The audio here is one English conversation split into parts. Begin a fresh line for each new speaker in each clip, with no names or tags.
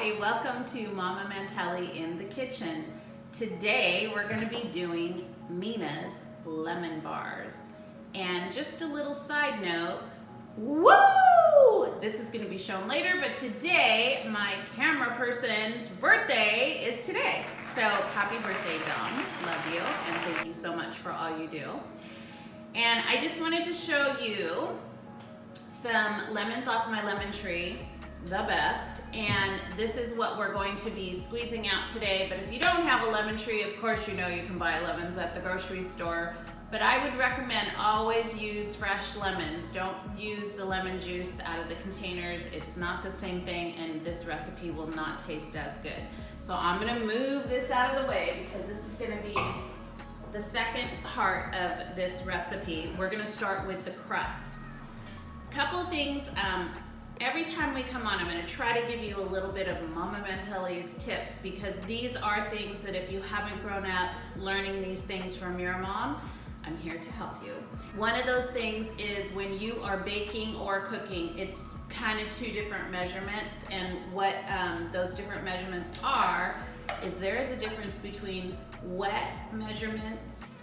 Hi, welcome to Mama Mantelli in the kitchen. Today we're going to be doing Mina's lemon bars. And just a little side note, woo! This is going to be shown later, but today my camera person's birthday is today. So happy birthday, Dom. Love you, and thank you so much for all you do. And I just wanted to show you some lemons off my lemon tree, the best, and this is what we're going to be squeezing out today. But if you don't have a lemon tree, of course you know you can buy lemons at the grocery store, but I would recommend always use fresh lemons. Don't use the lemon juice out of the containers. It's not the same thing, and this recipe will not taste as good. So I'm gonna move this out of the way because this is gonna be the second part of this recipe. We're gonna start with the crust. Couple things, every time we come on, I'm going to try to give you a little bit of Mama Mantelli's tips, because these are things that if you haven't grown up learning these things from your mom, I'm here to help you. One of those things is when you are baking or cooking, it's kind of two different measurements, and what those different measurements are is there is a difference between wet measurements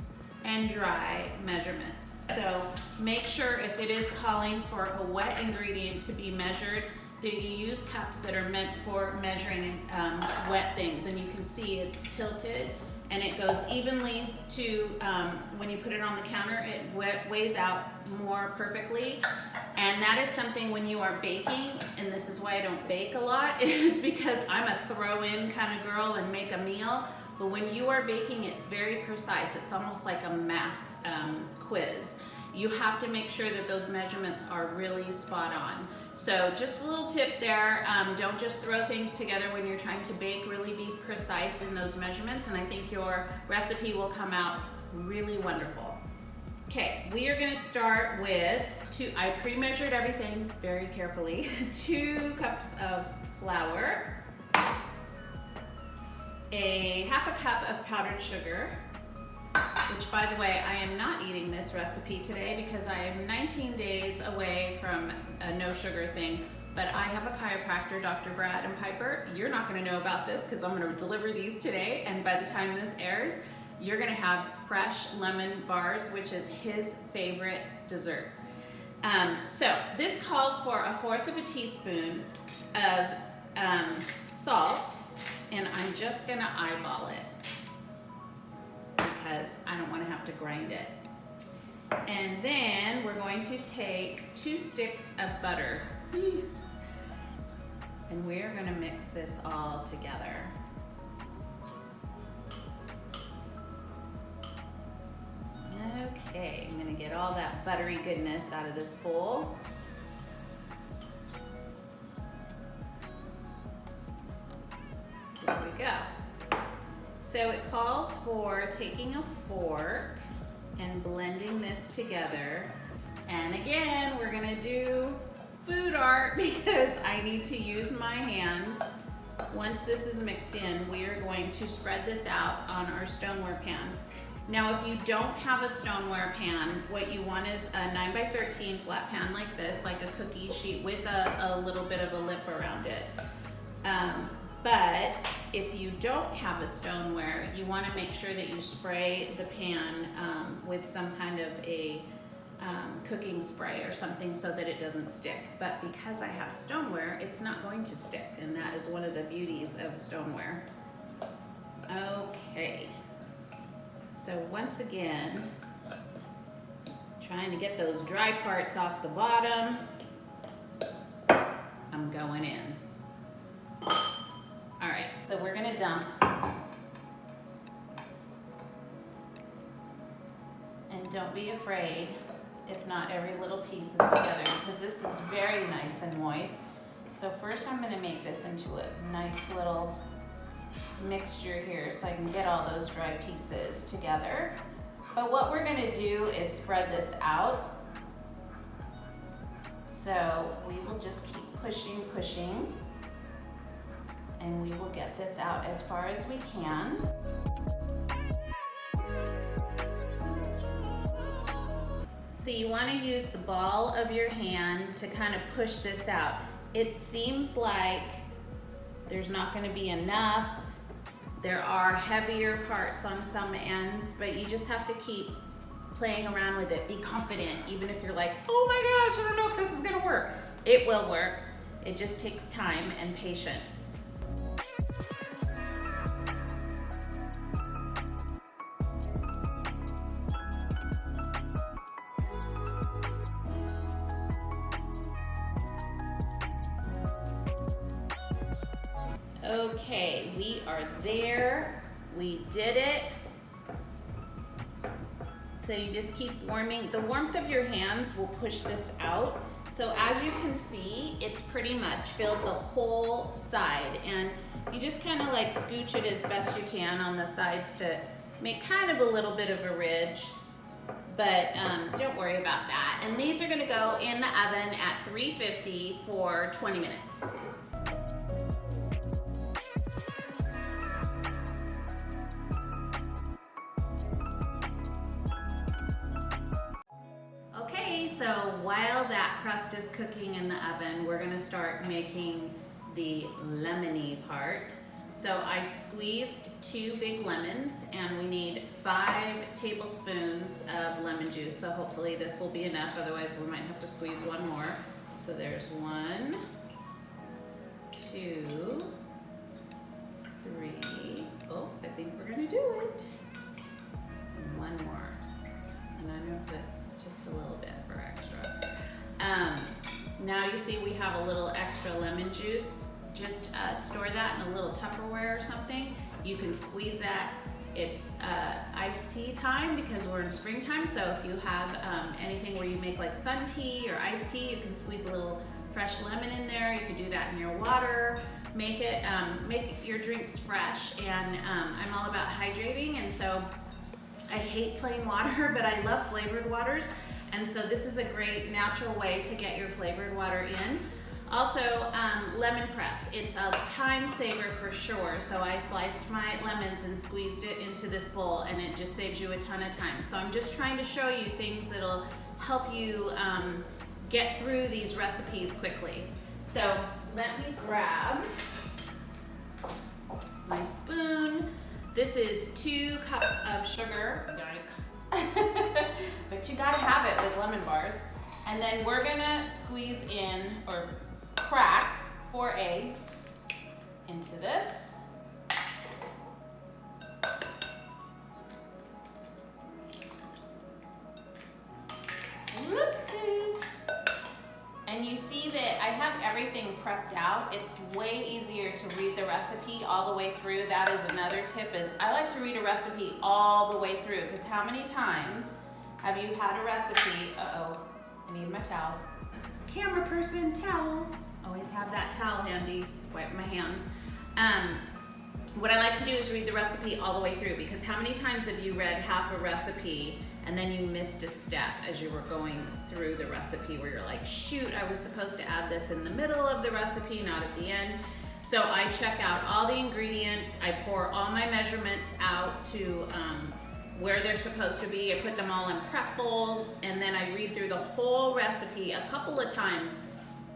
and dry measurements. So make sure if it is calling for a wet ingredient to be measured, that you use cups that are meant for measuring wet things. And you can see it's tilted and it goes evenly to, when you put it on the counter, it weighs out more perfectly. And that is something when you are baking, and this is why I don't bake a lot, is because I'm a throw-in kind of girl and make a meal. But when you are baking, it's very precise. It's almost like a math quiz. You have to make sure that those measurements are really spot on. So just a little tip there, don't just throw things together when you're trying to bake. Really be precise in those measurements, and I think your recipe will come out really wonderful. Okay, we are gonna start with I pre-measured everything very carefully. 2 cups of flour, a half a cup of powdered sugar, which, by the way, I am not eating this recipe today because I am 19 days away from a no sugar thing, but I have a chiropractor, Dr. Brad and Piper. You're not gonna know about this because I'm gonna deliver these today, and by the time this airs, you're gonna have fresh lemon bars, which is his favorite dessert. So this calls for 1/4 teaspoon of salt, and I'm just gonna eyeball it because I don't wanna have to grind it. And then we're going to take 2 sticks of butter, and we're gonna mix this all together. Okay, I'm gonna get all that buttery goodness out of this bowl. There we go. So it calls for taking a fork and blending this together. And again, we're gonna do food art because I need to use my hands. Once this is mixed in, we are going to spread this out on our stoneware pan. Now, if you don't have a stoneware pan, what you want is a 9x13 flat pan like this, like a cookie sheet with a little bit of a lip around it. But if you don't have a stoneware, you want to make sure that you spray the pan with some kind of a cooking spray or something so that it doesn't stick. But because I have stoneware, it's not going to stick, and that is one of the beauties of stoneware. Okay. So once again, trying to get those dry parts off the bottom, I'm going in. All right, so we're gonna dump. And don't be afraid if not every little piece is together, because this is very nice and moist. So first I'm gonna make this into a nice little mixture here so I can get all those dry pieces together. But what we're gonna do is spread this out. So we will just keep pushing, and we will get this out as far as we can. So you want to use the ball of your hand to kind of push this out. It seems like there's not gonna be enough. There are heavier parts on some ends, but you just have to keep playing around with it. Be confident, even if you're like, oh my gosh, I don't know if this is gonna work. It will work. It just takes time and patience. Okay, we are there. We did it. So you just keep warming. The warmth of your hands will push this out. So as you can see, it's pretty much filled the whole side, and you just kind of like scooch it as best you can on the sides to make kind of a little bit of a ridge, but don't worry about that. And these are gonna go in the oven at 350 for 20 minutes. So while that crust is cooking in the oven, we're gonna start making the lemony part. So I squeezed 2 big lemons, and we need 5 tablespoons of lemon juice. So hopefully this will be enough, otherwise we might have to squeeze 1 more. So there's 1, 2, 3. Oh, I think we're gonna do it. And 1 more. And I'm gonna put just a little bit for extra. Now you see we have a little extra lemon juice. Just store that in a little Tupperware or something. You can squeeze that. It's iced tea time because we're in springtime, so if you have anything where you make like sun tea or iced tea, you can squeeze a little fresh lemon in there. You can do that in your water. Make your drinks fresh, and I'm all about hydrating, and so I hate plain water, but I love flavored waters. And so this is a great natural way to get your flavored water in. Also, lemon press. It's a time saver for sure. So I sliced my lemons and squeezed it into this bowl, and it just saves you a ton of time. So I'm just trying to show you things that'll help you get through these recipes quickly. So let me grab my spoon. This is 2 cups of sugar. Yikes. But you gotta have it with lemon bars. And then we're gonna squeeze in, or crack, 4 eggs into this. Whoopsies. And you see that I have everything prepped out. It's way easier to read the recipe all the way through. That is another tip, is I like to read a recipe all the way through, because how many times have you had a recipe? Uh-oh, I need my towel. Camera person, towel. Always have that towel handy, wipe my hands. What I like to do is read the recipe all the way through, because how many times have you read half a recipe and then you missed a step as you were going through the recipe, where you're like, shoot, I was supposed to add this in the middle of the recipe, not at the end. So I check out all the ingredients, I pour all my measurements out to where they're supposed to be. I put them all in prep bowls, and then I read through the whole recipe a couple of times.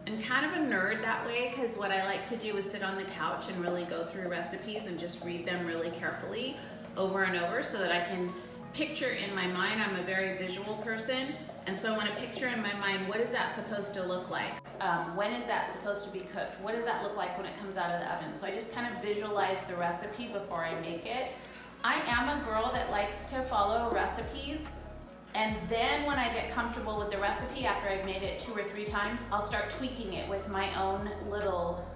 I'm kind of a nerd that way, because what I like to do is sit on the couch and really go through recipes and just read them really carefully over and over, so that I can picture in my mind. I'm a very visual person, and so I want to picture in my mind, what is that supposed to look like? When is that supposed to be cooked? What does that look like when it comes out of the oven? So I just kind of visualize the recipe before I make it. I am a girl that likes to follow recipes, and then when I get comfortable with the recipe, after I've made it 2 or 3 times, I'll start tweaking it with my own little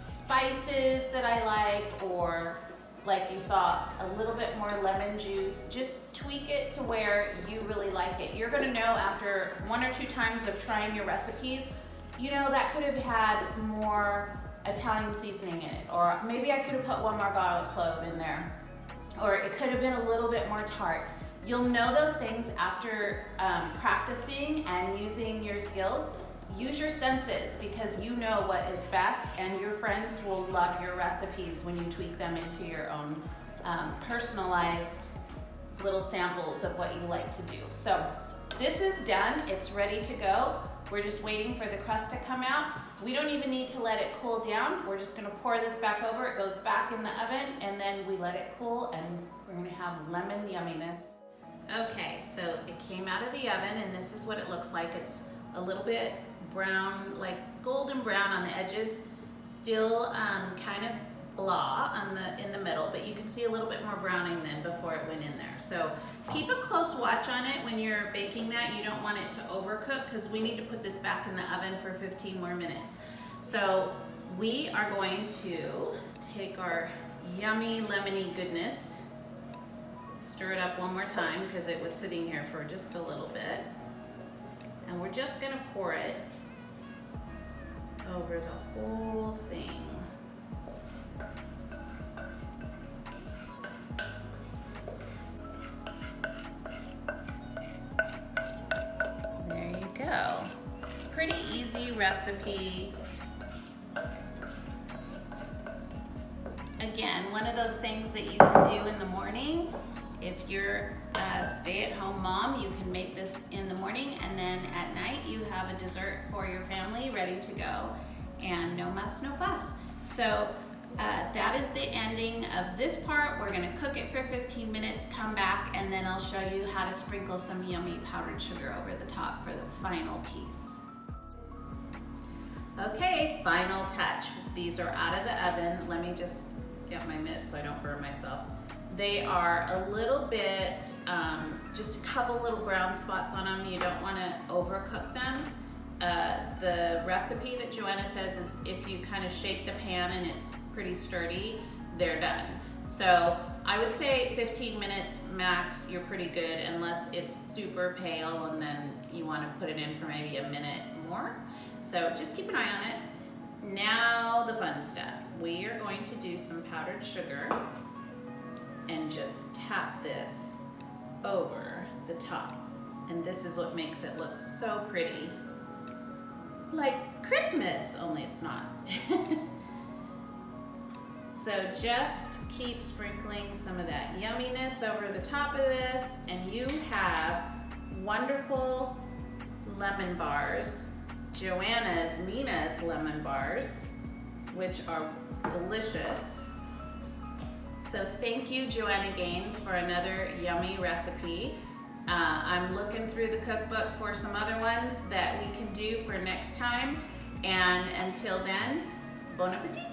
spices that I like, or like you saw, a little bit more lemon juice. Just tweak it to where you really like it. You're gonna know after 1 or 2 times of trying your recipes, you know, that could have had more Italian seasoning in it, or maybe I could have put 1 more garlic clove in there, or it could have been a little bit more tart. You'll know those things after practicing and using your skills. Use your senses, because you know what is best, and your friends will love your recipes when you tweak them into your own personalized little samples of what you like to do. So this is done, it's ready to go. we're just waiting for the crust to come out. We don't even need to let it cool down. We're just gonna pour this back over. It goes back in the oven and then we let it cool and we're gonna have lemon yumminess. Okay, so it came out of the oven and this is what it looks like. It's a little bit brown, like golden brown on the edges, still kind of blah in the middle, but you can see a little bit more browning than before it went in there. So keep a close watch on it when you're baking that. You don't want it to overcook because we need to put this back in the oven for 15 more minutes. So we are going to take our yummy lemony goodness, stir it up one more time because it was sitting here for just a little bit, and we're just gonna pour it over the whole thing. Pretty easy recipe. Again, one of those things that you can do in the morning. If you're a stay-at-home mom, you can make this in the morning and then at night you have a dessert for your family ready to go, and no muss, no fuss. So that is the ending of this part. We're gonna cook it for 15 minutes, come back, and then I'll show you how to sprinkle some yummy powdered sugar over the top for the final piece. Okay, final touch. These are out of the oven. Let me just get my mitt so I don't burn myself. They are a little bit, just a couple little brown spots on them. You don't wanna overcook them. The recipe that Joanna says is if you kind of shake the pan and it's pretty sturdy, they're done. So I would say 15 minutes max, you're pretty good, unless it's super pale and then you want to put it in for maybe a minute more. So just keep an eye on it. Now the fun stuff. We are going to do some powdered sugar and just tap this over the top. And this is what makes it look so pretty. Like Christmas, only it's not. So just keep sprinkling some of that yumminess over the top of this, and you have wonderful lemon bars, Joanna's, Mina's lemon bars, which are delicious. So thank you, Joanna Gaines, for another yummy recipe. I'm looking through the cookbook for some other ones that we can do for next time. And until then, bon appetit.